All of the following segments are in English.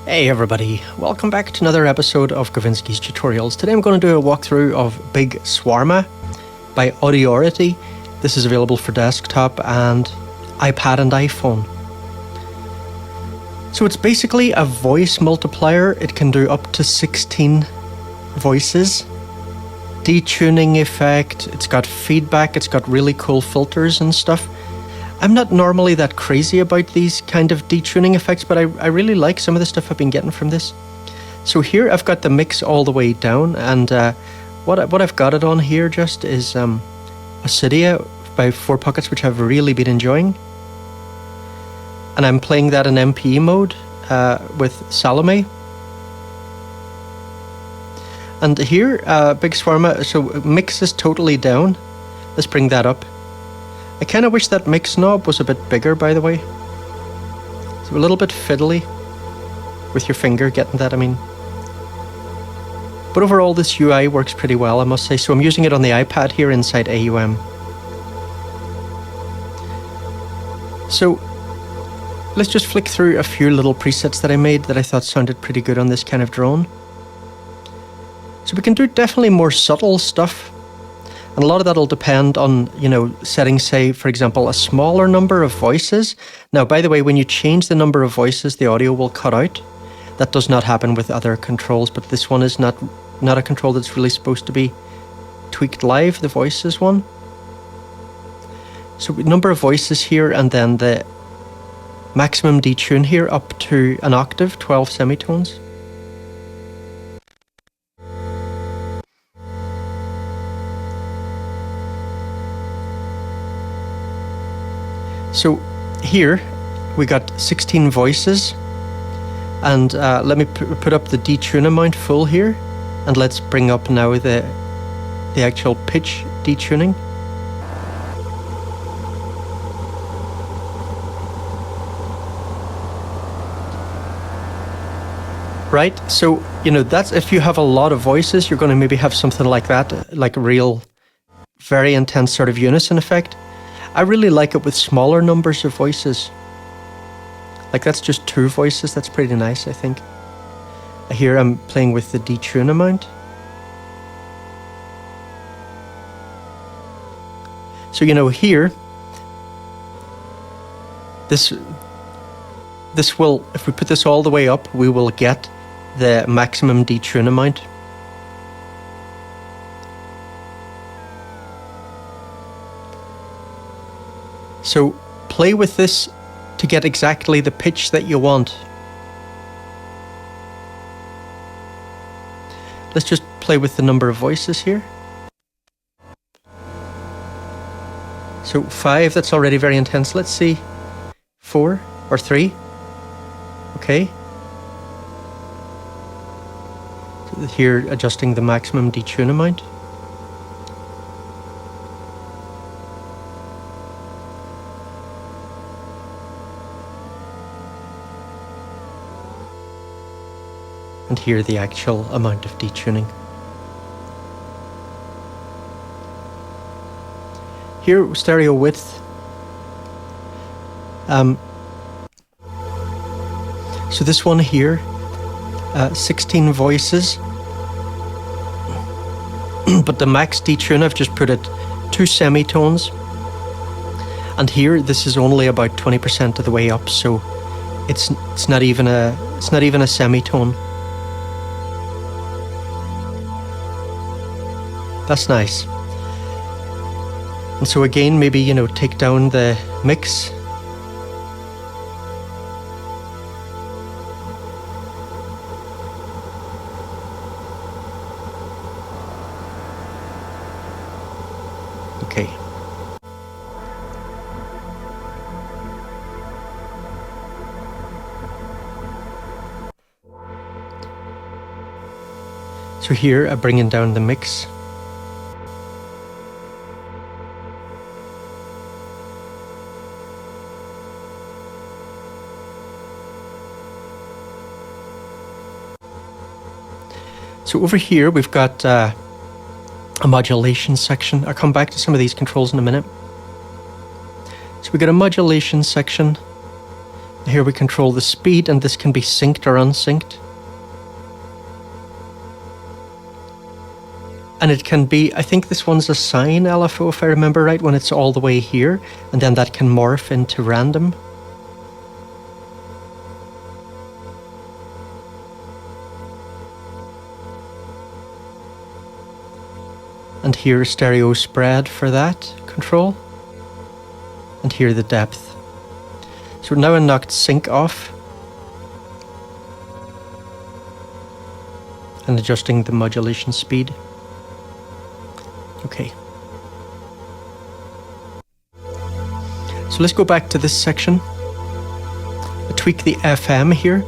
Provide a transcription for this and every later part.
Hey everybody, welcome back to another episode of Gavinsky's Tutorials. Today I'm going to do a walkthrough of Big Swarma by Audiority. This is available for desktop and iPad and iPhone. So it's basically a voice multiplier. It can do up to 16 voices. Detuning effect, it's got feedback, it's got really cool filters and stuff. I'm not normally that crazy about these kind of detuning effects, but I really like some of the stuff I've been getting from this. So here I've got the mix all the way down, and what I've got it on here just is Oscillator by 4 Pockets, which I've really been enjoying. And I'm playing that in MPE mode with Salome. And here, Big Swarma, so mix is totally down. Let's bring that up. I kind of wish that mix knob was a bit bigger, by the way. So a little bit fiddly with your finger getting that, I mean. But overall, this UI works pretty well, I must say. So I'm using it on the iPad here inside AUM. So let's just flick through a few little presets that I made that I thought sounded pretty good on this kind of drone. So we can do definitely more subtle stuff. And a lot of that will depend on, setting, say, for example, a smaller number of voices. Now, by the way, when you change the number of voices, the audio will cut out. That does not happen with other controls, but this one is not a control that's really supposed to be tweaked live, the voices one. So number of voices here, and then the maximum detune here up to an octave, 12 semitones. So here we got 16 voices, and let me put up the detune amount full here, and let's bring up now the actual pitch detuning. Right, so that's if you have a lot of voices, you're going to maybe have something like that, like a real very intense sort of unison effect. I really like it with smaller numbers of voices. Like that's just 2 voices, that's pretty nice, I think. Here I'm playing with the detune amount. So here, this will, if we put this all the way up, we will get the maximum detune amount. So play with this to get exactly the pitch that you want. Let's just play with the number of voices here. So 5, that's already very intense. Let's see, 4 or 3. Okay. So here adjusting the maximum detune amount. And here the actual amount of detuning. Here, stereo width. So this one here, 16 voices. But the max detune, I've just put it 2 semitones. And here, this is only about 20% of the way up, so it's not even a semitone. That's nice. And so again, maybe, take down the mix. Okay. So here, I'm bringing down the mix. So over here, we've got a modulation section. I'll come back to some of these controls in a minute. So we got a modulation section. Here we control the speed, and this can be synced or unsynced. And it can be, I think this one's a sine LFO if I remember right, when it's all the way here, and then that can morph into random. And here stereo spread for that control. And here the depth. So now I knocked sync off. And adjusting the modulation speed. Okay. So let's go back to this section. I tweak the FM here.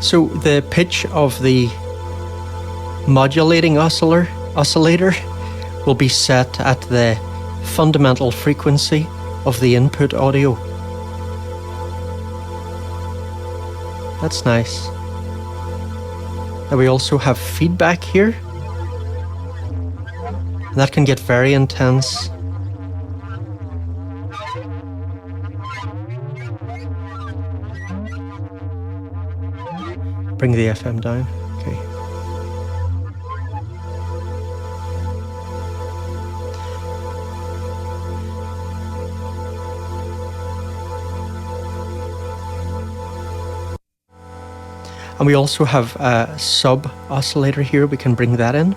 So the pitch of the modulating oscillator will be set at the fundamental frequency of the input audio. That's nice. Now we also have feedback here. And that can get very intense. Bring the FM down. Okay. And we also have a sub oscillator here. We can bring that in.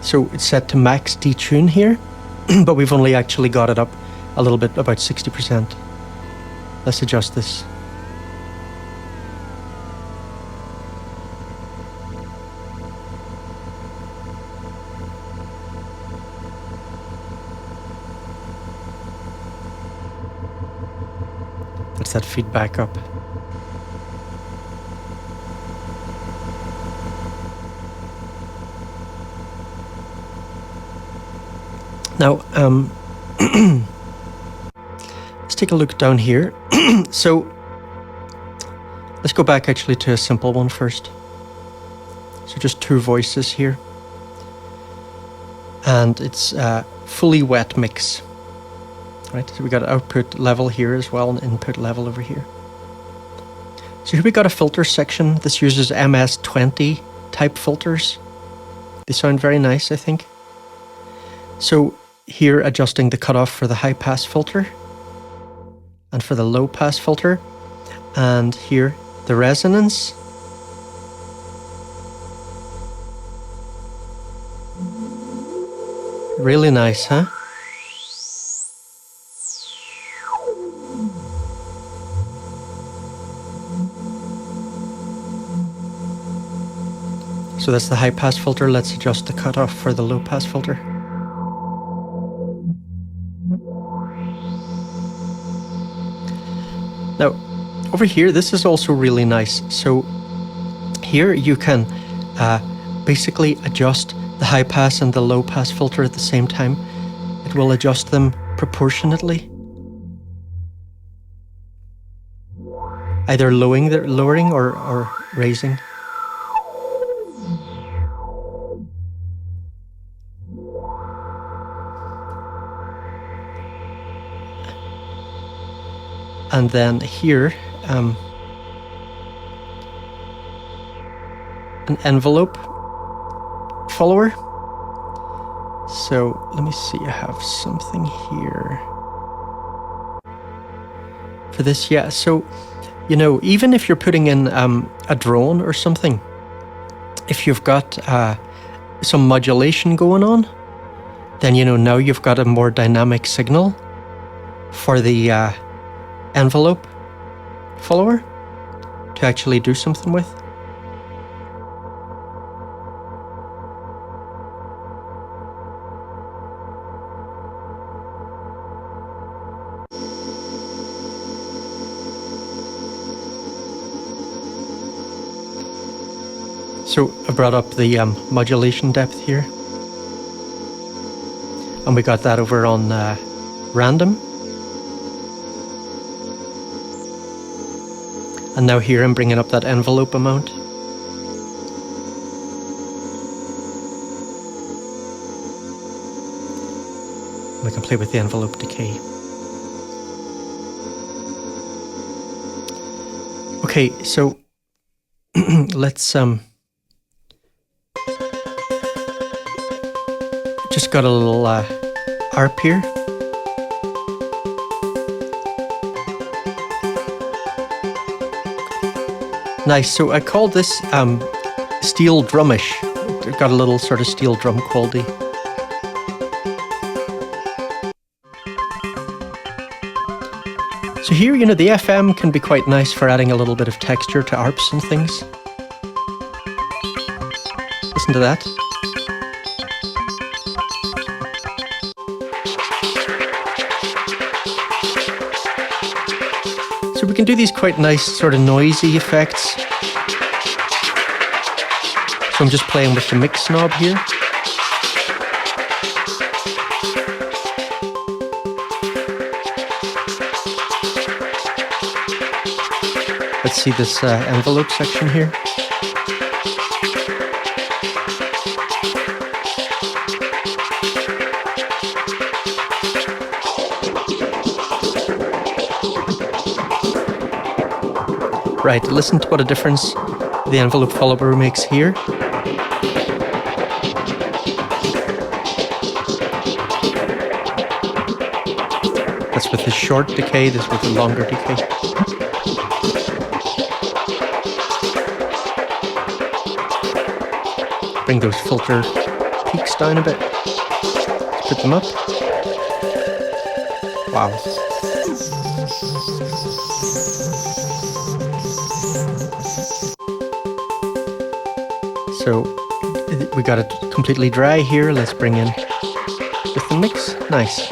So it's set to max detune here, but we've only actually got it up a little bit, about 60%. Let's adjust this. That's that feedback up. Now, let's take a look down here. So, let's go back actually to a simple one first. So just two voices here. And it's a fully wet mix. Right, so we got output level here as well, and input level over here. So here we got a filter section. This uses MS-20 type filters. They sound very nice, I think. So here adjusting the cutoff for the high pass filter and for the low pass filter, and here the resonance. Really nice, huh? So that's the high pass filter. Let's adjust the cutoff for the low pass filter. Now, over here, this is also really nice. So here you can basically adjust the high pass and the low pass filter at the same time. It will adjust them proportionately. Either lowering or raising. And then here, an envelope follower. So let me see, I have something here for this. Yeah, so, you know, even if you're putting in a drone or something, if you've got some modulation going on, then, you know, now you've got a more dynamic signal for the envelope follower to actually do something with. So I brought up the modulation depth here, and we got that over on random. And now here I'm bringing up that envelope amount. We can play with the envelope decay. Okay, so let's just got a little ARP here. Nice. So I called this steel drumish. It got a little sort of steel drum quality. So here, you know, the FM can be quite nice for adding a little bit of texture to ARPs and things. Listen to that. So we can do these quite nice sort of noisy effects. So I'm just playing with the mix knob here. Let's see this envelope section here. Right, listen to what a difference the envelope follower makes here. That's with the short decay, this with the longer decay. Bring those filter peaks down a bit. Let's put them up. Wow. So we got it completely dry here. Let's bring in with the mix. Nice.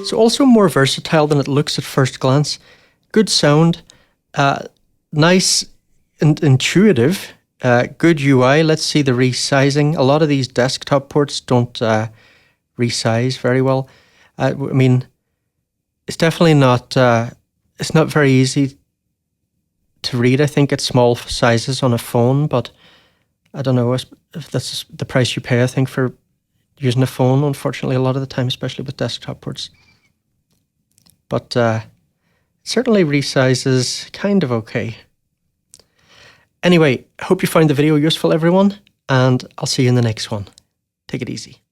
So also more versatile than it looks at first glance. Good sound, nice and intuitive, good UI. Let's see the resizing. A lot of these desktop ports don't resize very well. I mean, it's definitely not, it's not very easy to read, I think, at small sizes on a phone, but I don't know if that's the price you pay, I think, for using a phone, unfortunately, a lot of the time, especially with desktop ports. But certainly resizes kind of okay. Anyway, I hope you found the video useful, everyone, and I'll see you in the next one. Take it easy.